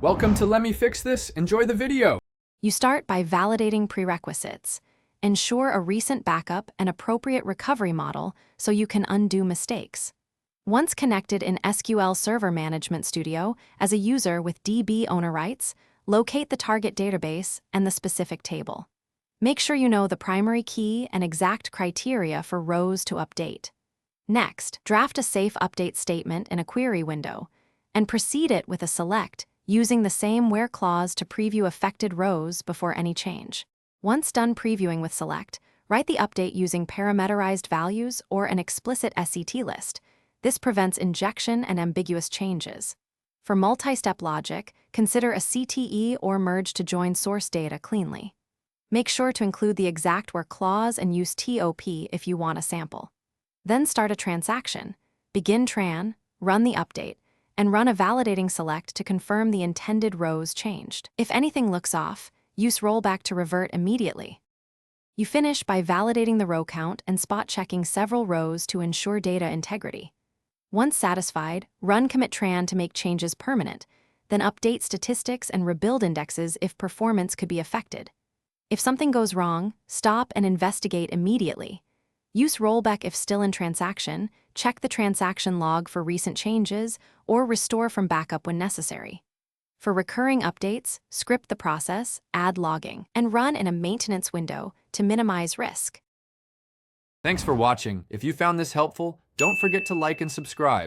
Welcome to Let Me Fix This. Enjoy the video. You start by validating prerequisites. Ensure a recent backup and appropriate recovery model so you can undo mistakes. Once connected in SQL Server Management Studio as a user with DB owner rights, locate the target database and the specific table. Make sure you know the primary key and exact criteria for rows to update. Next, draft a safe update statement in a query window and precede it with a select, using the same where clause to preview affected rows before any change. Once done previewing with select, write the update using parameterized values or an explicit SET list. This prevents injection and ambiguous changes. For multi-step logic, consider a CTE or merge to join source data cleanly. Make sure to include the exact where clause and use TOP if you want a sample. Then start a transaction, begin tran, run the update, and run a validating select to confirm the intended rows changed. If anything looks off, use rollback to revert immediately. You finish by validating the row count and spot-checking several rows to ensure data integrity. Once satisfied, run commit tran to make changes permanent, then update statistics and rebuild indexes if performance could be affected. If something goes wrong, stop and investigate immediately. Use rollback if still in transaction, check the transaction log for recent changes, or restore from backup when necessary. For recurring updates, script the process, add logging, and run in a maintenance window to minimize risk. Thanks for watching. If you found this helpful, don't forget to like and subscribe.